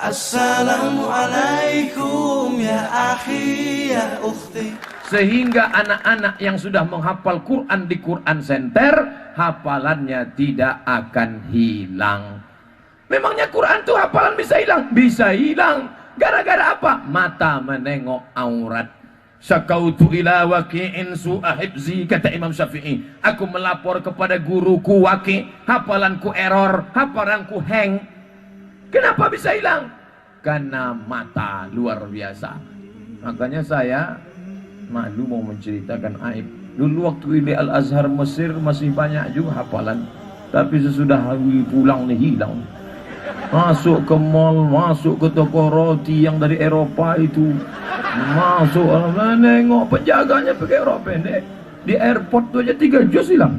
Assalamualaikum ya akhi ya ukhti. Sehingga anak-anak yang sudah menghafal Quran di Quran Center, hafalannya tidak akan hilang. Memangnya Quran tuh hafalan bisa hilang? Bisa hilang. Gara-gara apa? Mata menengok aurat. Syakautu ila waqi'in su'a hifzi, kata Imam Syafi'i. Aku melapor kepada guruku Waqi', hafalanku error, hafalanku hang. Kenapa bisa hilang? Karena mata luar biasa. Makanya saya malu mau menceritakan aib. Dulu waktu di Al-Azhar Mesir masih banyak juga hafalan, tapi sesudah pulang nih hilang. Masuk ke mall, masuk ke toko roti yang dari Eropa itu, masuk nengok penjaganya pakai rok pendek. Di airport tuh aja 3 juz hilang.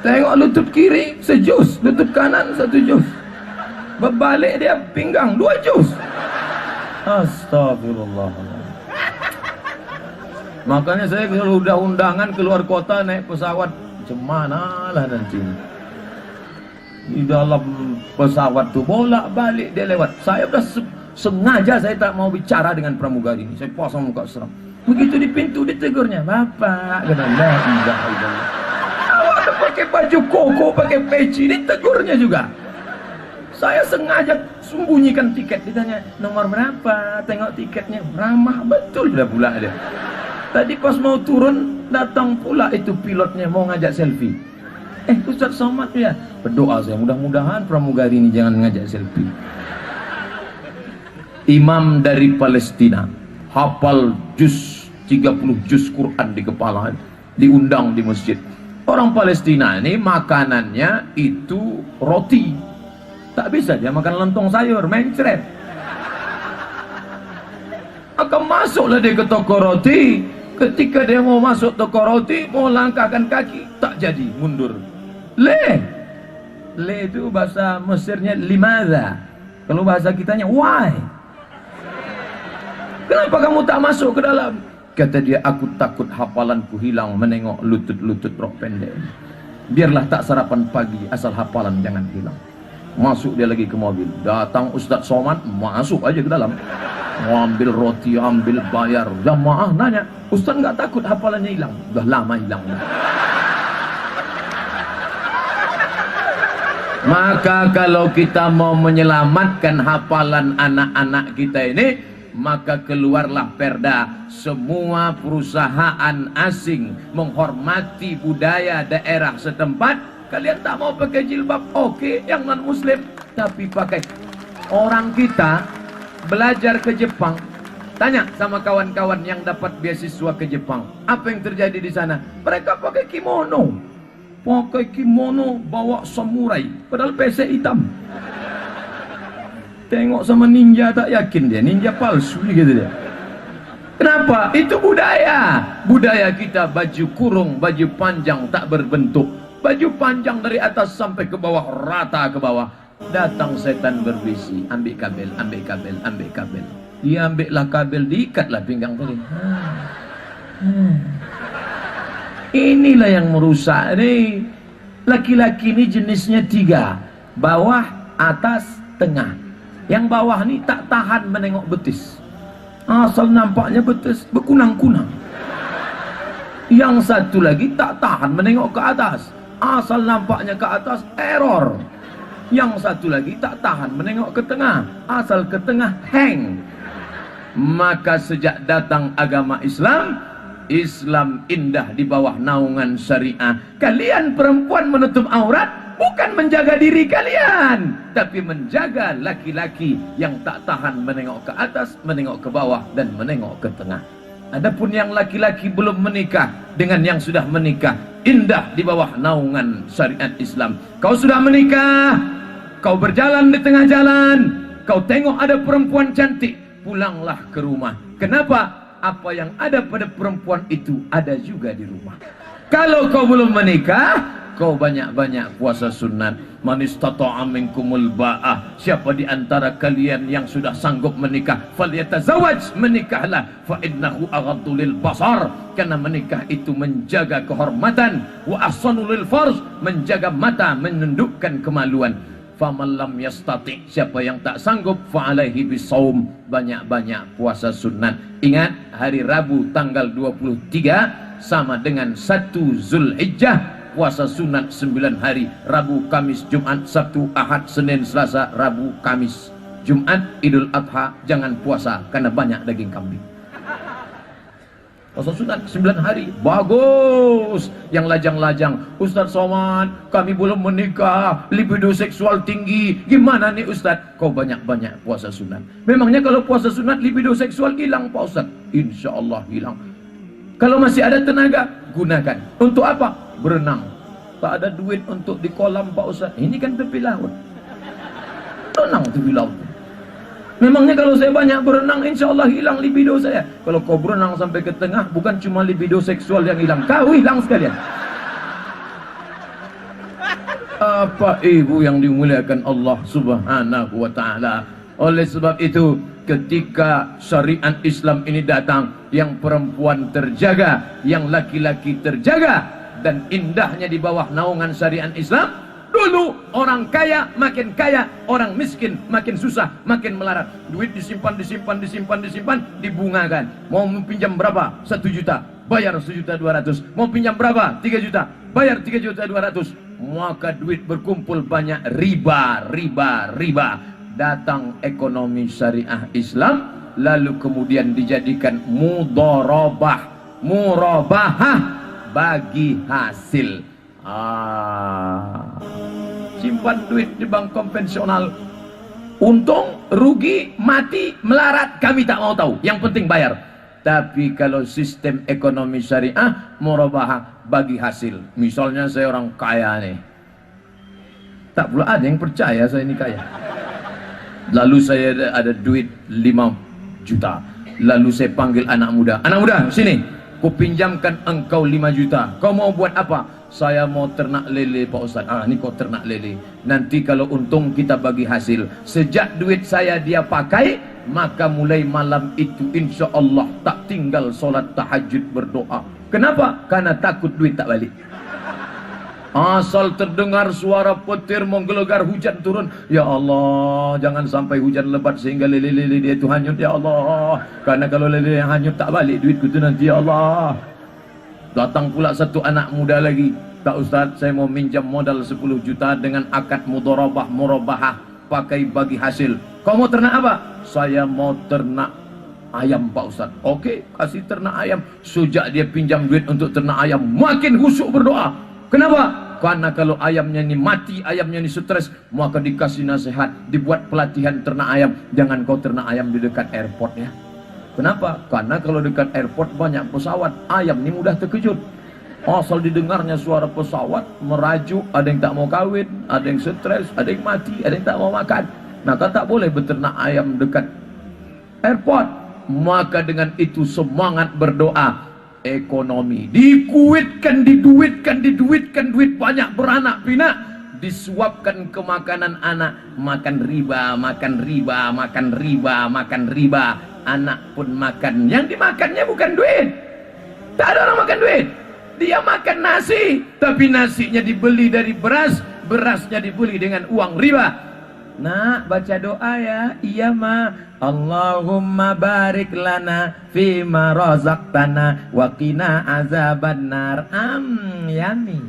Tengok lutut kiri sejus, lutut kanan 1 juz. Berbalik dia pinggang 2 juz. Astagfirullah. Makanya saya kalau udah undangan keluar kota naik pesawat, cemana lah nanti. Di dalam pesawat tuh bolak-balik dia lewat. Saya udah sengaja saya tak mau bicara dengan pramugari ini. Saya pasang muka seram. Begitu di pintu ditegurnya, "Bapak," kata, "La ilaha illallah. Awak pakai baju koko, pakai peci," ditegurnya juga. Saya sengaja sembunyikan tiket. Ditanya, "Nomor berapa?" Tengok tiketnya, ramah betul dah pula dia. Tadi pas mau turun, datang pula itu pilotnya mau ngajak selfie. Ustaz Somad ya, berdoa saya mudah-mudahan pramugari ini jangan ngajak selfie. Imam dari Palestina, hafal 30 juz Quran di kepala, diundang di masjid. Orang Palestina ini makanannya itu roti. Tak bisa dia makan lontong sayur, mencret. Maka masuklah dia ke toko roti. Ketika dia mau masuk toko roti, mau langkahkan kaki, tak jadi, mundur. Le itu bahasa Mesirnya limadha. Kalau bahasa kitanya why? Kenapa kamu tak masuk ke dalam? Kata dia, aku takut hafalanku hilang menengok lutut-lutut rok pendek. Biarlah tak sarapan pagi, asal hafalan jangan hilang. Masuk dia lagi ke mobil. Datang Ustaz Somad, masuk aja ke dalam. Mau ambil roti, ambil bayar. Jamaah nanya, Ustaz nggak takut hafalannya hilang? Udah lama hilang. Maka kalau kita mau menyelamatkan hafalan anak-anak kita ini, maka keluarlah perda. Semua perusahaan asing menghormati budaya daerah setempat. Kalian tak mau pakai jilbab, oke, yang non muslim, tapi pakai. Orang kita belajar ke Jepang, tanya sama kawan-kawan yang dapat beasiswa ke Jepang, apa yang terjadi di sana? Mereka pakai kimono, bawa samurai, padahal pesek hitam. Tengok sama ninja tak yakin dia, ninja palsu gitu dia. Kenapa? Itu budaya. Budaya kita baju kurung, baju panjang tak berbentuk. Baju panjang dari atas sampai ke bawah, rata ke bawah. Datang setan berbisi, ambil kabel, ambil kabel, ambil kabel. Dia ambillah kabel, diikatlah pinggang tadi. Inilah yang merusak nih. Laki-laki ini jenisnya 3, bawah, atas, tengah. Yang bawah ini tak tahan menengok betis. Asal nampaknya betis berkunang-kunang. Yang satu lagi tak tahan menengok ke atas. Asal nampaknya ke atas, error. Yang satu lagi tak tahan menengok ke tengah. Asal ke tengah, hang. Maka sejak datang agama Islam, Islam indah di bawah naungan syariah. Kalian perempuan menutup aurat bukan menjaga diri kalian, tapi menjaga laki-laki yang tak tahan menengok ke atas, menengok ke bawah, dan menengok ke tengah. Adapun yang laki-laki belum menikah dengan yang sudah menikah, indah di bawah naungan syariat Islam. Kau sudah menikah, kau berjalan di tengah jalan, kau tengok ada perempuan cantik, pulanglah ke rumah. Kenapa? Apa yang ada pada perempuan itu ada juga di rumah. Kalau kau belum menikah, kau banyak-banyak puasa sunat. Man istata'a minkumul ba'ah, siapa di antara kalian yang sudah sanggup menikah, falyatazawwaj, menikahlah, fa innahu aghaddu lil basar, karena menikah itu menjaga kehormatan, wa ahsanu lil farj, menjaga mata, menundukkan kemaluan. Faman lam yastati, siapa yang tak sanggup, fa alaihi bisaum, banyak-banyak puasa sunat. Ingat, hari Rabu tanggal 23 sama dengan 1 Zulhijjah, puasa sunat 9 hari, Rabu, Kamis, Jumat, Sabtu, Ahad, Senin, Selasa, Rabu, Kamis. Jumat Idul Adha jangan puasa karena banyak daging kambing. Puasa sunat 9 hari, bagus. Yang lajang-lajang, Ustaz Somad, kami belum menikah, libido seksual tinggi, gimana nih Ustaz? Kau banyak-banyak puasa sunat. Memangnya kalau puasa sunat libido seksual hilang Pak Ustaz? Insya Allah hilang. Kalau masih ada tenaga, gunakan. Untuk apa? Berenang. Tak ada duit untuk di kolam Pak Ustaz. Ini kan tepi laut. Renang tepi laut. Memangnya kalau saya banyak berenang, insya Allah hilang libido saya. Kalau kau berenang sampai ke tengah, bukan cuma libido seksual yang hilang, kau hilang sekalian. Apa ibu yang dimuliakan Allah Subhanahu wa ta'ala. Oleh sebab itu, ketika syariat Islam ini datang, yang perempuan terjaga, yang laki-laki terjaga, dan indahnya di bawah naungan syariat Islam. Dulu orang kaya makin kaya, orang miskin makin susah, makin melarat. Duit disimpan, dibungakan. Mau pinjam berapa? 1 juta, bayar 1.200.000. Mau pinjam berapa? 3 juta, bayar 3.200.000. Maka duit berkumpul banyak, riba. Datang ekonomi syariah Islam, lalu kemudian dijadikan murabahah, bagi hasil. Simpan duit di bank konvensional, untung, rugi, mati, melarat, kami tak mau tahu, yang penting bayar. Tapi kalau sistem ekonomi syariah, murabahah, bagi hasil. Misalnya saya orang kaya nih, tak pula ada yang percaya saya ini kaya. Lalu saya ada duit 5 juta, lalu saya panggil anak muda, sini, ku pinjamkan engkau 5 juta, kau mau buat apa? Saya mau ternak lele Pak Ustaz. Ini kau ternak lele, nanti kalau untung kita bagi hasil. Sejak duit saya dia pakai, maka mulai malam itu insya Allah tak tinggal solat tahajud berdoa. Kenapa? Karena takut duit tak balik. Asal terdengar suara petir menggelegar, hujan turun, ya Allah, jangan sampai hujan lebat sehingga lele-lele dia itu hanyut, ya Allah. Karena kalau lele yang hanyut tak balik duitku itu nanti, ya Allah. Datang pula satu anak muda lagi, Kak Ustaz, saya mau minjam modal 10 juta dengan akad murabahah, pakai bagi hasil. Kau mau ternak apa? Saya mau ternak ayam Pak Ustaz. Oke, kasih ternak ayam. Sejak dia pinjam duit untuk ternak ayam, makin khusyuk berdoa. Kenapa? Karena kalau ayamnya ini mati, ayamnya ini stres, maka dikasih nasihat, dibuat pelatihan ternak ayam. Jangan kau ternak ayam di dekat airport ya. Kenapa? Karena kalau dekat airport banyak pesawat, ayam ini mudah terkejut. Asal didengarnya suara pesawat merajuk, ada yang tak mau kawin, ada yang stres, ada yang mati, ada yang tak mau makan. Maka tak boleh beternak ayam dekat airport. Maka dengan itu semangat berdoa, ekonomi dikuitkan, diduitkan, duit banyak beranak pinak, disuapkan ke makanan anak, makan riba. Anak pun makan, yang dimakannya bukan duit. Tak ada orang makan duit, dia makan nasi, tapi nasinya dibeli dari beras, berasnya dibeli dengan uang riba. Nak, baca doa ya. Iya ma. Allahumma barik lana fima razaqtana wa qina azabannar. Yummy.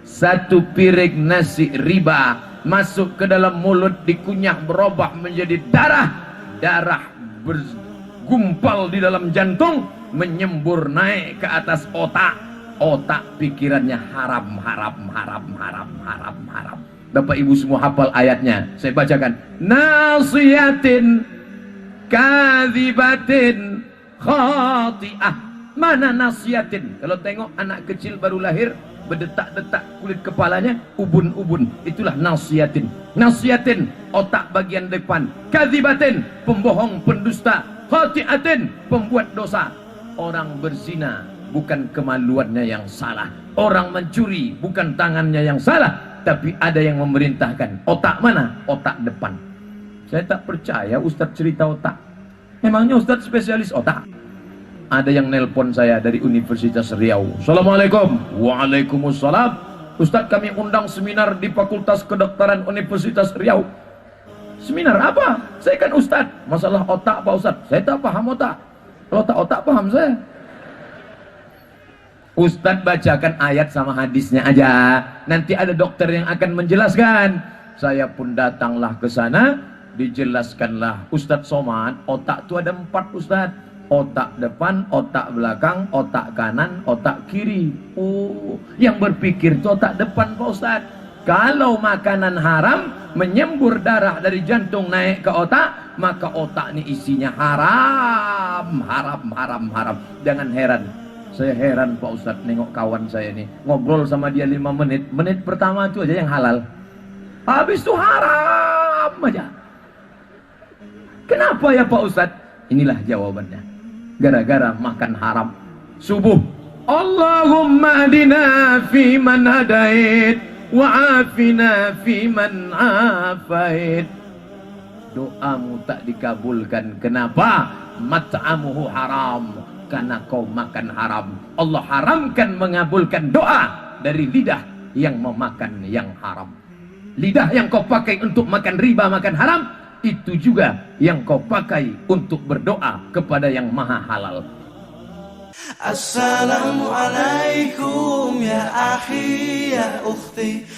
1 piring nasi riba masuk ke dalam mulut, dikunyah, berubah menjadi darah bergumpal di dalam jantung, menyembur naik ke atas otak pikirannya haram. Bapak ibu semua hafal ayatnya, saya bacakan. Nasiyatin kadhibatin khati'ah. Mana nasiyatin? Kalau tengok anak kecil baru lahir, berdetak-detak kulit kepalanya, ubun-ubun, itulah nasiyatin. Nasiyatin, otak bagian depan. Kadhibatin, pembohong, pendusta. Khati'atin, pembuat dosa. Orang berzina bukan kemaluannya yang salah. Orang mencuri bukan tangannya yang salah, tapi ada yang memerintahkan. Otak mana? Otak depan. Saya tak percaya Ustadz cerita otak. Memangnya Ustadz spesialis otak? Ada yang nelpon saya dari Universitas Riau. Assalamualaikum. Waalaikumsalam. Ustadz, kami undang seminar di Fakultas Kedokteran Universitas Riau. Seminar apa? Saya kan Ustadz. Masalah otak Pak Ustadz. Saya tak paham otak. Kalau otak paham saya. Ustadz bacakan ayat sama hadisnya aja. Nanti ada dokter yang akan menjelaskan. Saya pun datanglah ke sana. Dijelaskanlah. Ustadz Somad, otak itu ada 4 Ustadz. Otak depan, otak belakang, otak kanan, otak kiri. Oh, yang berpikir itu otak depan Pak Ustadz. Kalau makanan haram menyembur darah dari jantung naik ke otak, maka otak ini isinya haram, haram. Jangan heran. Saya heran Pak Ustadz nengok kawan saya ini. Ngobrol sama dia 5 menit. Menit pertama itu aja yang halal. Habis itu haram aja. Kenapa ya Pak Ustadz? Inilah jawabannya. Gara-gara makan haram. Subuh, Allahumma adina fi man hadait wa afina fi man afait. Doamu tak dikabulkan. Kenapa? Mat'amuhu haram. Karena kau makan haram. Allah haramkan mengabulkan doa dari lidah yang memakan yang haram. Lidah yang kau pakai untuk makan riba, makan haram, itu juga yang kau pakai untuk berdoa kepada yang maha halal. Assalamualaikum ya akhi ya ukhti.